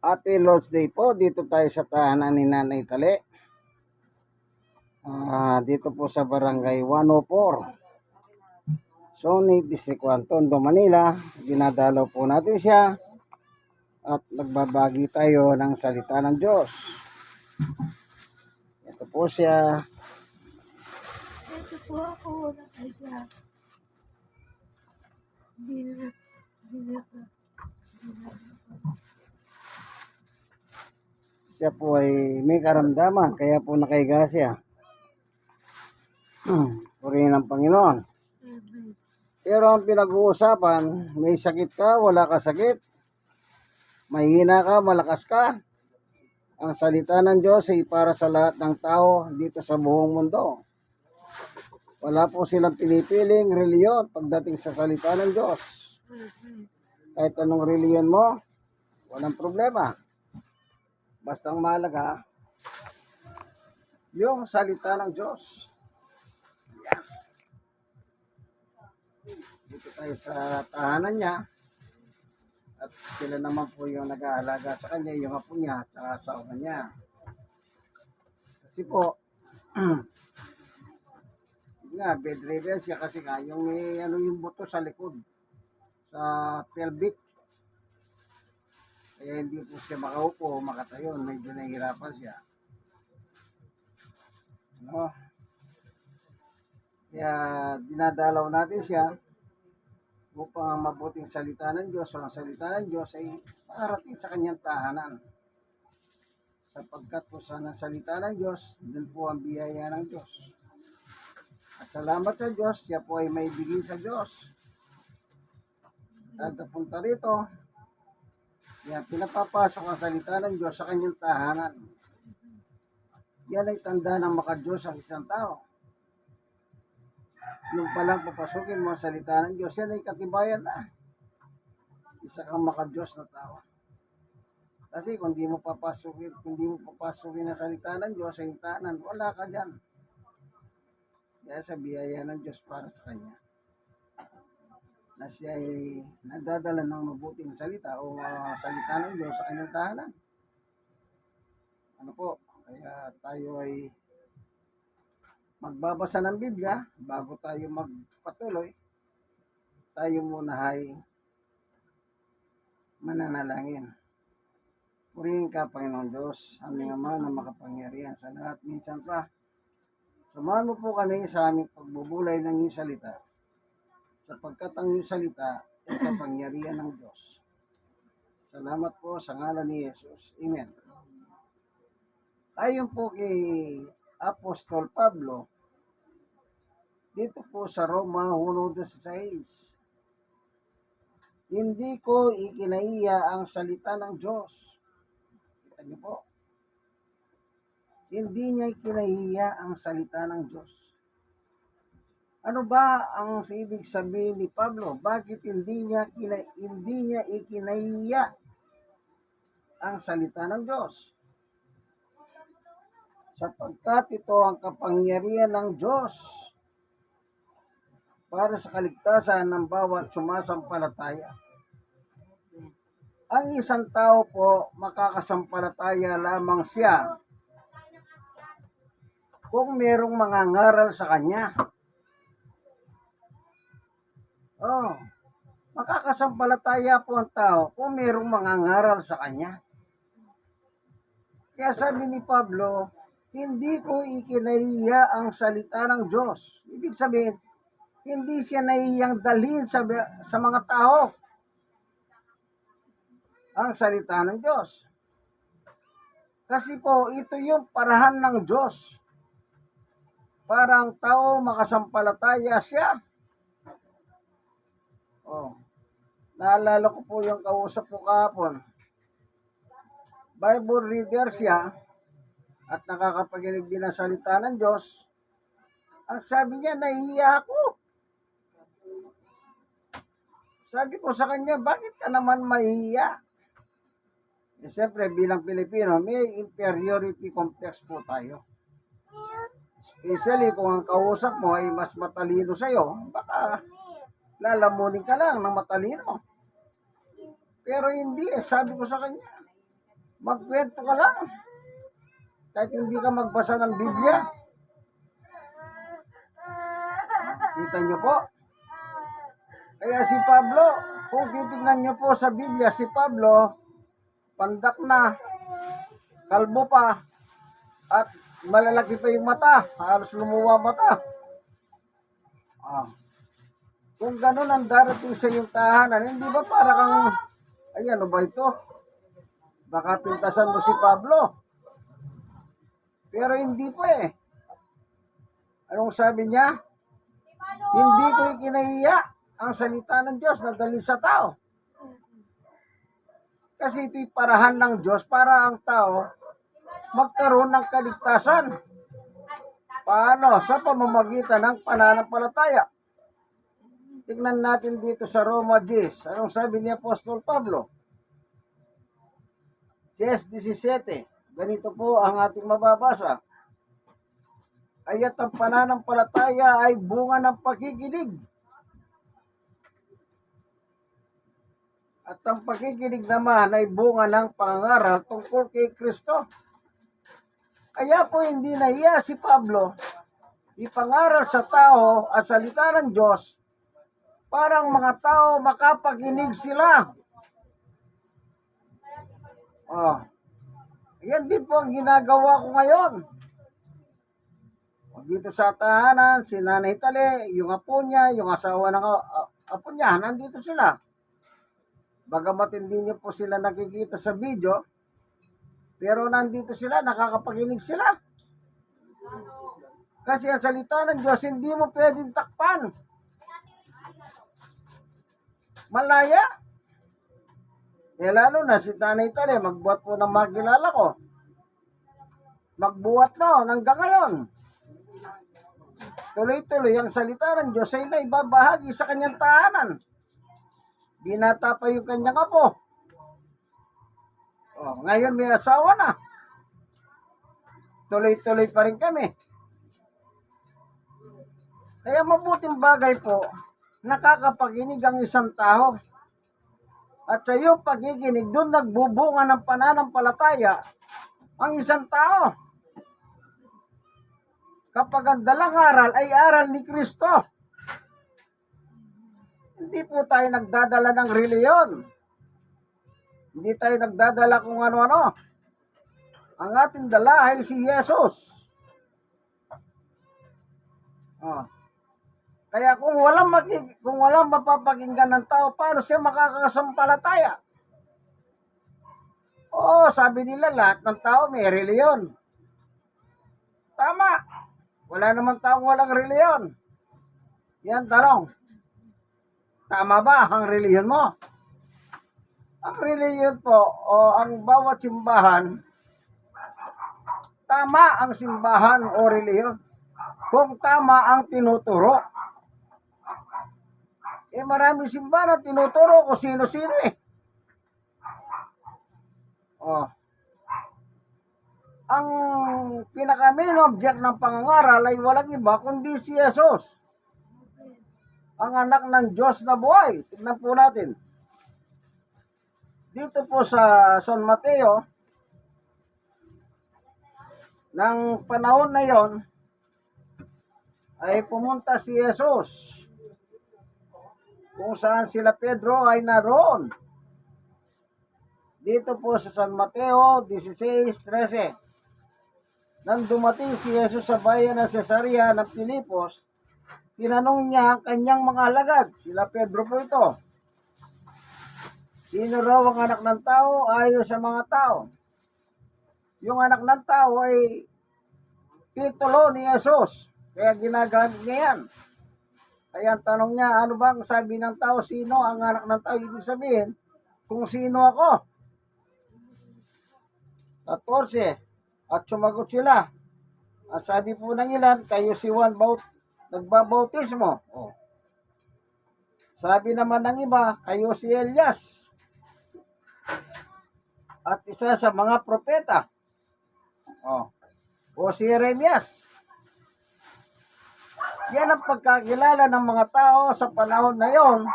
Happy Lord's Day po. Dito tayo sa tahanan ni Nanay Tali. Dito po sa Barangay 104. Sony, District 1, Tondo, Manila. Dinadalaw po natin siya. At nagbabagi tayo ng salita ng Diyos. Ito po siya. Ito po ako nakaya. Siya po ay may karamdaman. Kaya po nakahiga siya. Purihin ng Panginoon. Pero ang pinag-uusapan, may sakit ka, wala ka sakit. Mahina ka, malakas ka. Ang salita ng Diyos ay para sa lahat ng tao dito sa buong mundo. Wala po silang pinipiling reliyon pagdating sa salita ng Diyos. Kahit anong reliyon mo, walang problema. Basta ang mahalaga, yung salita ng Diyos. Yan. Dito tayo sa tahanan niya. At sila naman po yung nag-aalaga sa kanya, yung apo niya, at saka asawa niya. Kasi po, nga, bedridden siya kasi nga, yung may yung buto sa likod, sa pelvic. Kaya hindi po siya makaupo, makatayo, medyo nahihirapan siya. No? Kaya dinadalaw natin siya upang ang mabuting salita ng Diyos o ang salita ng Diyos ay makarating sa kanyang tahanan. Sapagkat po sa salita ng Diyos, dun po ang biyaya ng Diyos. At salamat sa Diyos, siya po ay may bigay sa Diyos. At napunta rito, yan, pinapapasok ang salita ng Diyos sa kanyang tahanan. Yan ay tanda ng makadiyos ang isang tao. Yung palang papasukin mo ang salita ng Diyos, yan ay katibayan na. Isa kang makadiyos na tao. Kasi kung di mo papasukin ang salita ng Diyos sa tahanan, wala ka dyan. Kaya sa biyaya ng Diyos para sa kanya. Na siya ay nadadala ng mabuting salita o salita ng Diyos sa kanyang tahanan. Ano po? Kaya tayo ay magbabasa ng Biblia bago tayo magpatuloy. Tayo muna ay mananalangin. Purihin ka, Panginoon Diyos, aming Ama na makapangyarihan sa lahat. Minsan pa, samahan mo po kami sa aming pagbubulay ng iyong salita. Sapagkat ang iyong salita ay kapangyarihan ng Diyos. Salamat po sa ngalan ni Jesus. Amen. Ayon po kay Apostol Pablo, dito po sa Roma 1:16, hindi ko ikinaiya ang salita ng Diyos. Kita niyo po. Hindi niya ikinahiya ang salita ng Diyos. Ano ba ang ibig sabihin ni Pablo? Bakit hindi niya ikinahiya ang salita ng Diyos? Sapagkat ito ang kapangyarihan ng Diyos para sa kaligtasan ng bawat sumasampalataya. Ang isang tao po makakasampalataya lamang siya kung merong mangangaral sa kanya. Makakasampalataya po ang tao kung merong mangangaral sa kanya. Kaya sabi ni Pablo, hindi ko ikinahiya ang salita ng Diyos. Ibig sabihin, hindi siya nahihiyang dalhin sa mga tao ang salita ng Diyos. Kasi po, ito yung parahan ng Diyos para ang tao makasampalataya siya. Naalala ko po yung kausap ko kahapon. Bible reader siya at nakakapaginig din ng salita ng Diyos. Ang sabi niya, nahihiya ako. Sabi ko sa kanya, bakit ka naman mahihiya? Siyempre, bilang Pilipino, may inferiority complex po tayo. Especially kung ang kausap mo ay mas matalino sa'yo, baka lalamunin ka lang ng matalino. Pero hindi, sabi ko sa kanya, Magkwento ka lang. Kahit hindi ka magbasa ng Biblia. Kita nyo po? Kaya si Pablo, kung titignan nyo po sa Biblia, si Pablo, pandak na, kalbo pa, at malalaki pa yung mata. Halos lumuwa mata. Kung ganun ang darating sa iyong tahanan, hindi ba para kang, ay ano ba ito? Baka pintasan mo si Pablo. Pero hindi pa eh. Anong sabi niya? Hindi ko ikinahiya ang salita ng Diyos na dalhin sa tao. Kasi ito'y parahan ng Diyos para ang tao magkaroon ng kaligtasan. Paano? Sa pamamagitan ng pananampalataya. Tignan natin dito sa Roma 10. Anong sabi ni Apostol Pablo? 10:17. Ganito po ang ating mababasa. Kaya't ang pananampalataya ay bunga ng pagkikinig. At ang pagkikinig naman ay bunga ng pangangaral tungkol kay Kristo. Kaya po hindi nahiya si Pablo ipangaral sa tao at salita ng Diyos para ang mga tao makapakinig sila. Yan din po ang ginagawa ko ngayon. Dito sa tahanan, si Nanay Tali, yung apo niya, yung asawa ng apo niya, nandito sila. Bagamat hindi niyo po sila nakikita sa video, pero nandito sila, nakakapakinig sila. Kasi ang salita ng Diyos, hindi mo pwedeng takpan. Malaya. Lalo na si Nanay Tali, magbuhat po ng makilala ko. Magbuhat no, hanggang ngayon. Tuloy-tuloy ang salita ng Diyos ay naibabahagi sa kanyang tahanan. Binata pa yung kanyang apo. Ngayon may asawa na. Tuloy-tuloy pa rin kami. Kaya mabuting bagay po, nakakapakinig ang isang tao. At sa iyong pakikinig, doon nagbubunga ng pananampalataya ang isang tao. Kapag ang dalang aral ay aral ni Kristo. Hindi po tayo nagdadala ng reliyon. Hindi tayo nagdadala kung ano-ano. Ang ating dala ay si Jesus. Kaya kung walang mapapakinggan ng tao, paano siya makakasampalataya? Sabi nila lahat ng tao may reliyon. Tama. Wala namang taong walang reliyon. Yan, tanong. Tama ba ang reliyon mo? Ang reliyon po, ang bawat simbahan, tama ang simbahan o reliyon. Kung tama ang tinuturo. Maraming simbahan na tinuturo kung sino-sino eh. Ang pinaka-main object ng pangangaral ay walang iba kundi si Jesus. Ang anak ng Diyos na buhay. Tignan po natin. Dito po sa San Mateo, ng panahon na yon, ay pumunta si Jesus. Kung saan sila Pedro ay naroon. Dito po sa San Mateo 16:13. Nang dumating si Jesus sa bayan ng Cesarea ng Pilipos, tinanong niya ang kanyang mga alagad. Sila Pedro po ito. Sino raw ang anak ng tao ayon sa mga tao? Yung anak ng tao ay titulo ni Jesus. Kaya ginagamit niya yan. Kaya ang tanong niya, ano bang sabi ng tao? Sino ang anak ng tao? Ibig sabihin, kung sino ako. 14. At sumagot sila. At sabi po ng ilan, kayo si Juan nagbabautismo. Sabi naman ng iba, kayo si Elias. At isa sa mga propeta. O si Jeremias. Yan ang pagkakilala ng mga tao sa panahon na yon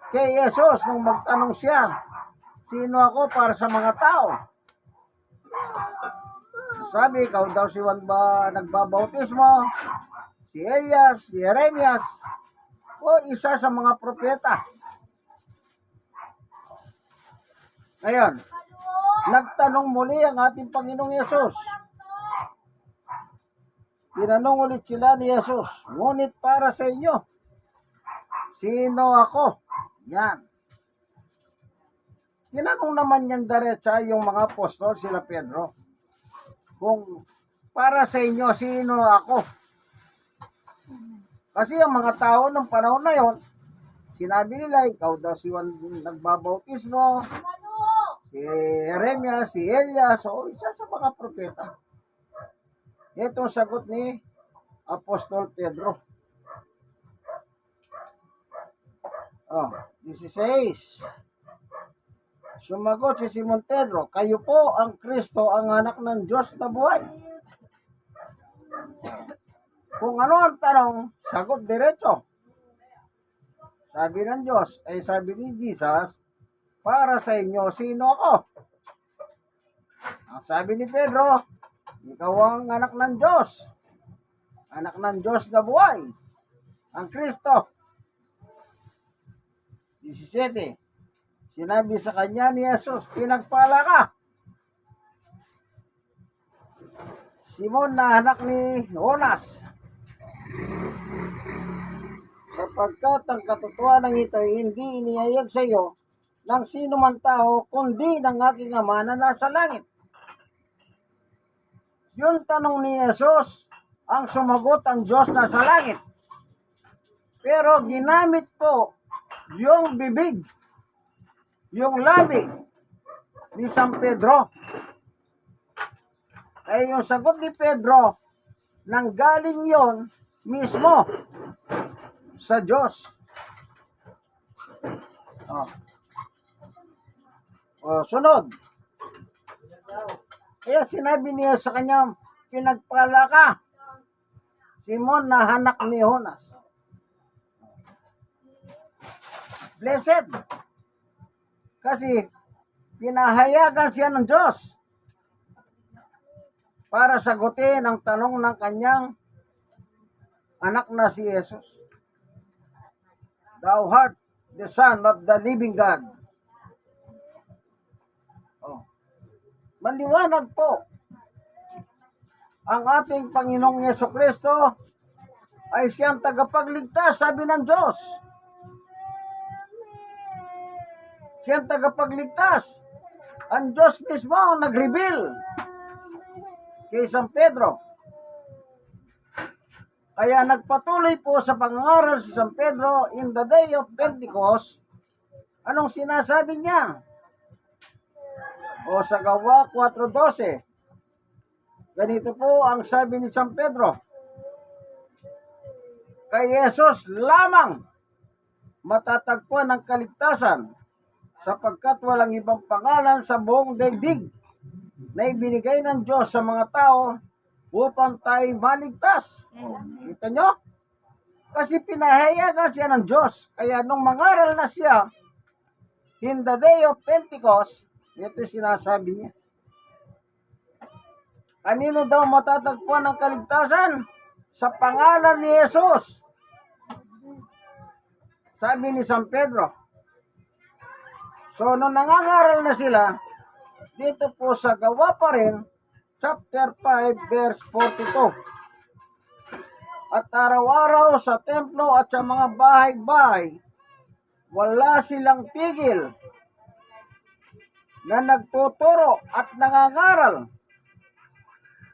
kay Jesus nung magtanong siya, sino ako para sa mga tao? Sabi, ikaw daw si Juan ba nagbabautismo? Si Elias, si Jeremias, o isa sa mga propeta. Ngayon, nagtanong muli ang ating Panginoong Yesus. Tinanong ulit sila ni Yesus, ngunit para sa inyo, sino ako? Yan. Tinanong naman yan diretsa yung mga apostol, sila Pedro. Kung para sa inyo, sino ako? Kasi ang mga tao ng panahon na yon, sinabi nila, ikaw daw si Juan nagbabautismo, si Jeremias, si Elias, o isa sa mga propeta. Ito ang sagot ni Apostol Pedro. 16. Sumagot si Simon Pedro, kayo po ang Kristo, ang anak ng Diyos na buhay. Kung ano ang tanong, sagot diretso. Sabi ng Diyos, ay sabi ni Jesus, para sa inyo, sino ako? Ang sabi ni Pedro, ikaw ang anak ng Diyos. Anak ng Diyos na buhay. Ang Kristo. 17. Sinabi sa kanya ni Jesus, pinagpala ka. Simon na anak ni Jonas. Sapagkat ang katotohanan ito ay hindi inihayag sa iyo ng sino man tao, kundi ng aking Ama na nasa langit. Yung tanong ni Jesus, ang sumagot ang Diyos na sa langit. Pero ginamit po yung bibig, yung labi ni San Pedro. Ay yung sagot ni Pedro, nanggaling yon mismo sa Diyos. Sunod. Kaya sinabi niya sa kanya, pinagpala ka, Simon na anak ni Jonas. Blessed. Kasi pinahayagan siya ng Diyos para sagutin ang tanong ng kanyang anak na si Jesus. Thou art the Son of the living God. Maliwanag po. Ang ating Panginoong Yesukristo ay siyang tagapagligtas, sabi ng Diyos. Siyang tagapagligtas. Ang Diyos mismo ang nag-reveal kay San Pedro. Kaya nagpatuloy po sa pangangaral si San Pedro in the day of Pentecost. Anong sinasabi niya? O sa Gawa 4:12. Ganito po ang sabi ni San Pedro. Kay Jesus lamang matatagpuan ang kaligtasan, sapagkat walang ibang pangalan sa buong daigdig na ibinigay ng Diyos sa mga tao upang tayo maligtas. Kita nyo? Kasi pinahayagan siya ng Diyos. Kaya nung mangaral na siya in the day of Pentecost, ito sinasabi niya. Kanino daw matatagpuan ang kaligtasan? Sa pangalan ni Jesus. Sabi ni San Pedro. So, nung nangangaral na sila, dito po sa Gawa pa rin, chapter 5, verse 42. At araw-araw sa templo at sa mga bahay-bahay, wala silang tigil na nagtuturo at nangangaral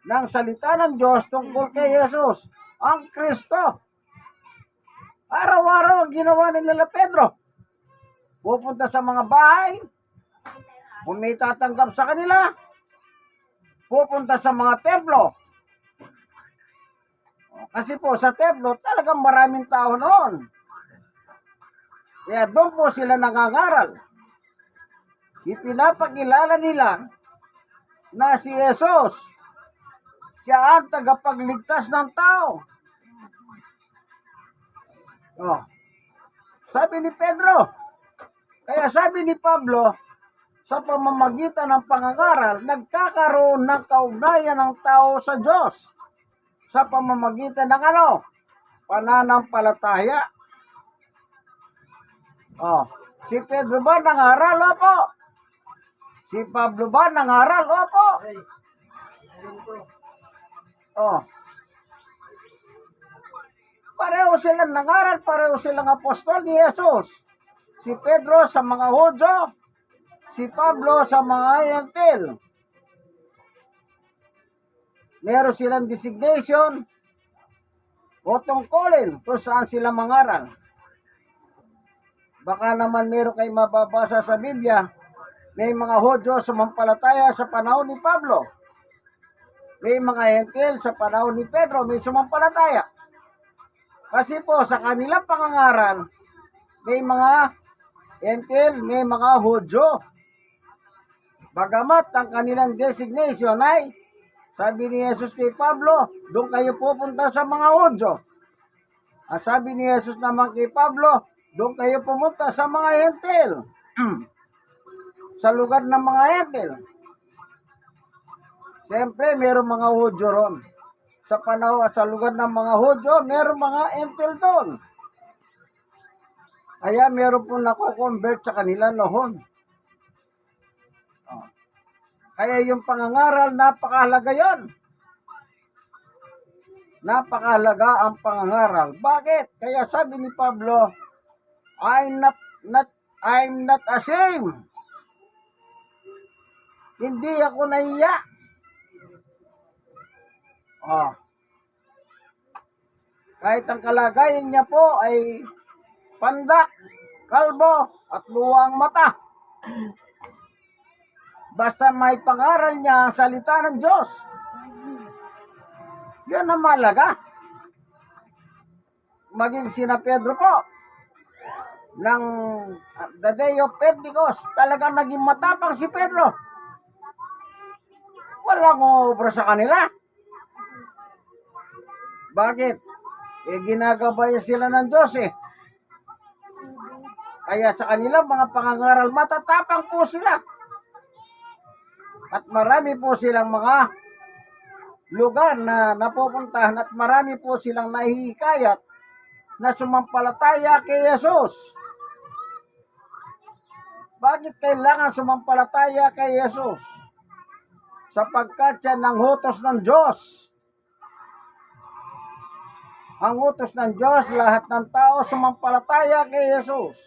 ng salita ng Diyos tungkol kay Jesus, ang Kristo. Araw-araw ang ginawa ni nila Pedro. Pupunta sa mga bahay, kung may tatanggap sa kanila, pupunta sa mga templo. Kasi po sa templo, talagang maraming tao noon. Kaya doon po sila nangangaral. Ipinapakilala nila na si Jesus, siya ang tagapagligtas ng tao. Sabi ni Pedro, kaya sabi ni Pablo, Sa pamamagitan ng pangangaral, nagkakaroon ng kaugnayan ng tao sa Diyos. Sa pamamagitan ng ano? Pananampalataya. Si Pedro ba nangaral? Opo. Si Pablo ba nangaral? Opo. Pareho silang nangaral, pareho silang apostol ni Jesus. Si Pedro sa mga Hudyo, si Pablo sa mga Hentil. Meron silang designation o tungkulin kung saan sila mangaral. Baka naman meron kayo mababasa sa Biblia, may mga Hudyo sumampalataya sa panahon ni Pablo. May mga Hentil sa panahon ni Pedro, may sumampalataya. Kasi po sa kanilang pangangaral, may mga Hentil, may mga Hudyo. Bagamat ang kanilang designation ay, sabi ni Jesus kay Pablo, doon kayo pupunta sa mga Hudyo. Ang sabi ni Jesus naman kay Pablo, doon kayo pumunta sa mga Hentil. Sa lugar ng mga Hentil. Siyempre, mayroong mga Hudyo ron. Sa panahon at sa lugar ng mga Hudyo, mayroong mga Hentil doon. Kaya mayroon po nako-convert sa kanila noon. Kaya yung pangangaral, napakahalaga yon. Napakahalaga ang pangangaral. Bakit? Kaya sabi ni Pablo, I'm not ashamed. Hindi ako nahiya. Kahit ang kalagayan niya po ay pandak, kalbo, at luwang mata. Basta may pangaral niya ang salita ng Diyos. Yun ang mahalaga. Maging sina Pedro po, ng the day of Pentecost, talagang naging matapang si Pedro. Walang obra sa kanila. Bakit? Ginagabayan sila ng Diyos eh. Kaya sa kanila mga pangangaral, matatapang po sila. At marami po silang mga lugar na napupuntahan at marami po silang nahihikayat na sumampalataya kay Jesus. Bakit kailangan sumampalataya kay Jesus? Sapagkat yan ang utos ng Diyos. Ang utos ng Diyos, lahat ng tao sumampalataya kay Jesus.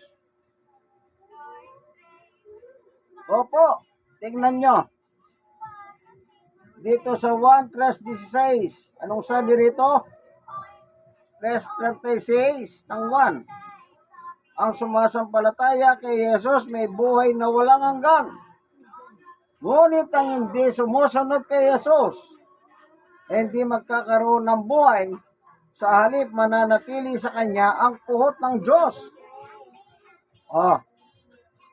Opo, tingnan nyo. Dito sa 1:16, anong sabi rito? Verse 36 ng 1. Ang sumasampalataya kay Jesus may buhay na walang hanggan. Ngunit ang hindi sumusunod kay Jesus, hindi magkakaroon ng buhay, sa halip mananatili sa kanya ang puhot ng Diyos.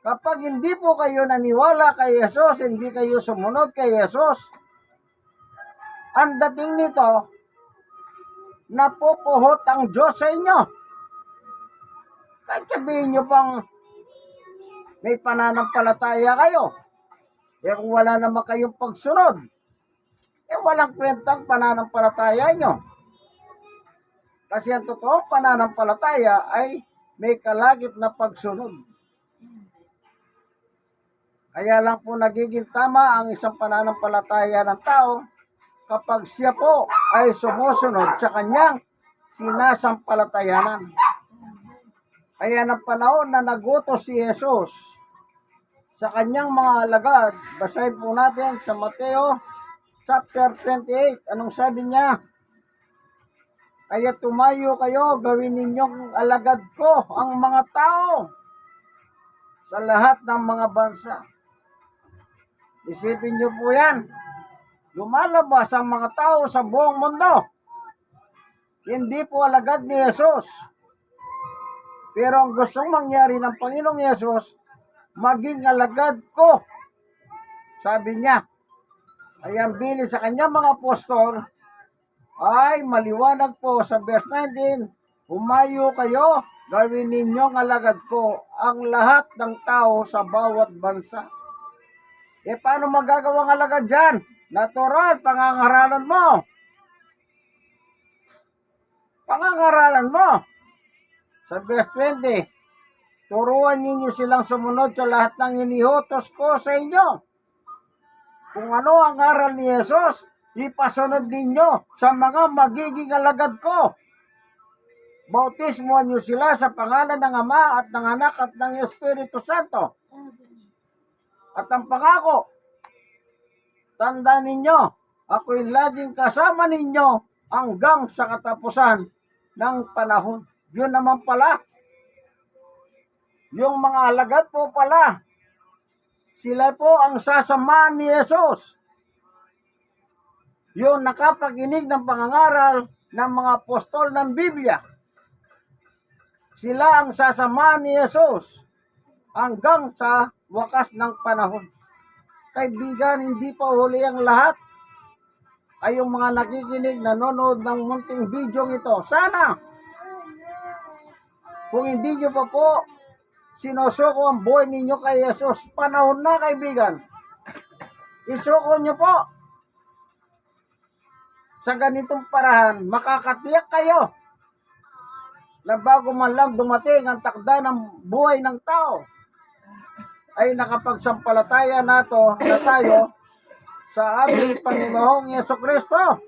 Kapag hindi po kayo naniwala kay Jesus, hindi kayo sumunod kay Jesus, ang dating nito, napupuhot ang Diyos sa inyo. Kahit sabihin nyo pang may pananampalataya kayo, kung wala naman kayong pagsunod, walang kwentang pananampalataya nyo. Kasi ang totoo, pananampalataya ay may kalagip na pagsunod. Kaya lang po nagiging tama ang isang pananampalataya ng tao kapag siya po ay sumusunod sa kanyang sinasampalatayanan. Kaya ng panahon na nagutos si Jesus sa kanyang mga alagad, basahin po natin sa Mateo chapter 28. Anong sabi niya? Kaya tumayo kayo, gawin ninyong alagad ko ang mga tao sa lahat ng mga bansa. Isipin niyo po yan. Lumalabas ang mga tao sa buong mundo. Hindi po alagad ni Jesus. Pero ang gustong mangyari ng Panginoong Yesus, maging alagad ko. Sabi niya. Ay ang bilin sa kanyang mga apostol, ay maliwanag po sa verse 19, humayo kayo, gawin ninyong alagad ko ang lahat ng tao sa bawat bansa. paano magagawang alagad dyan? Natural, pangangaralan mo. Pangangaralan mo. Sa verse 20, turuan ninyo silang sumunod sa lahat ng iniutos ko sa inyo. Kung ano ang aral ni Jesus, ipasunod ninyo sa mga magiging alagad ko. Bautismuhan niyo sila sa pangalan ng Ama at ng Anak at ng Espiritu Santo. At ang pangako, tandaan ninyo, ako'y laging kasama ninyo hanggang sa katapusan ng panahon. Yun naman pala, yung mga alagad po pala, sila po ang sasamahan ni Jesus. Yung nakapaginig ng pangangaral ng mga apostol ng Biblia. Sila ang sasamahan ni Jesus hanggang sa wakas ng panahon. Kaibigan, hindi pa huli ang lahat. Ay yung mga nakikinig, nanonood ng munting video ito. Sana, kung hindi nyo pa po sinusuko ang buhay ninyo kay Jesus, panahon na kaibigan. Isuko nyo po. Sa ganitong parahan, makakatiyak kayo na bago man lang dumating ang takda ng buhay ng tao, ay nakapagsampalataya na tayo sa aming Panginoong Yesukristo.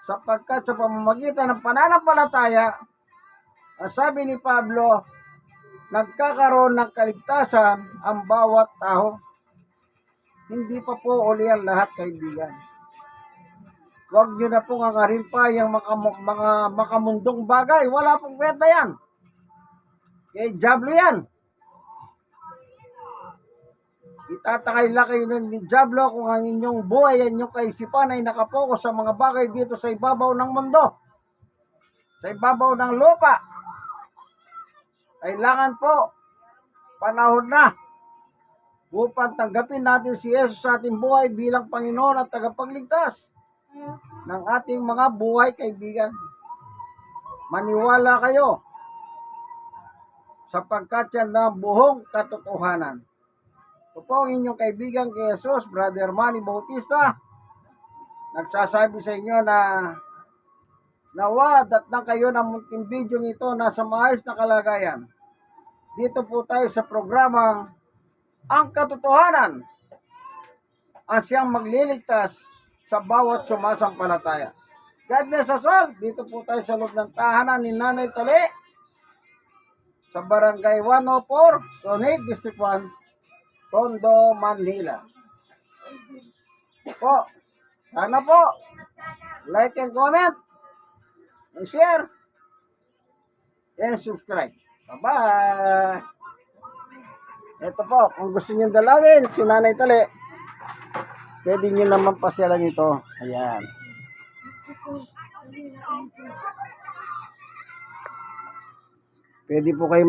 Sapagkat sa pamamagitan ng pananampalataya, ang sabi ni Pablo, nagkakaroon ng kaligtasan ang bawat tao. Hindi pa po uli ang lahat, kaibigan. Huwag nyo na pong angarin pa yung mga makamundong bagay. Wala pong kwenta yan. Kaya Diablo yan. Itatakay lang kayo ni Diablo kung ang inyong buhay at inyong kaisipan ay nakapokus sa mga bagay dito sa ibabaw ng mundo. Sa ibabaw ng lupa. Kailangan po, panahon na upang tanggapin natin si Jesus sa ating buhay bilang Panginoon at tagapagligtas ng ating mga buhay, kaibigan. Maniwala kayo sapagkat yan na buhong katotohanan. Ito po ang inyong kaibigan kay Jesus, Brother Manny Bautista, nagsasabi sa inyo na nawa datnan kayo ng munting video ito na sa maayos na kalagayan. Dito po tayo sa programang Ang Katotohanan, ang siyang magliligtas sa bawat sumasampalataya. God bless us all. Dito po tayo sa loob ng tahanan ni Nanay Tali sa Barangay 104, Sonate, District 1, Tondo, Manila. Po, sana po, like and comment, and share, and subscribe. Bye-bye! Ito po, kung gusto nyo dalawin, si Nanay Tali, pwede nyo naman pasyalan ito. Ayan. Pwede po kayo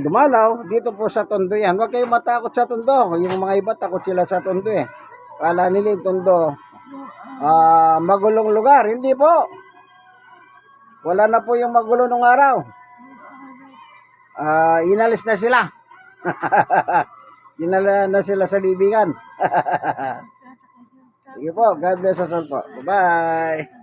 dumalaw dito po sa Tondo yan. Huwag kayo matakot sa Tondo. Yung mga iba takot sila sa Tondo eh. Kala nila yung Tondo magulong lugar. Hindi po. Wala na po yung magulo nung araw. Inalis na sila. Inala na sila sa libingan. Sige po. God bless us all po. Bye-bye.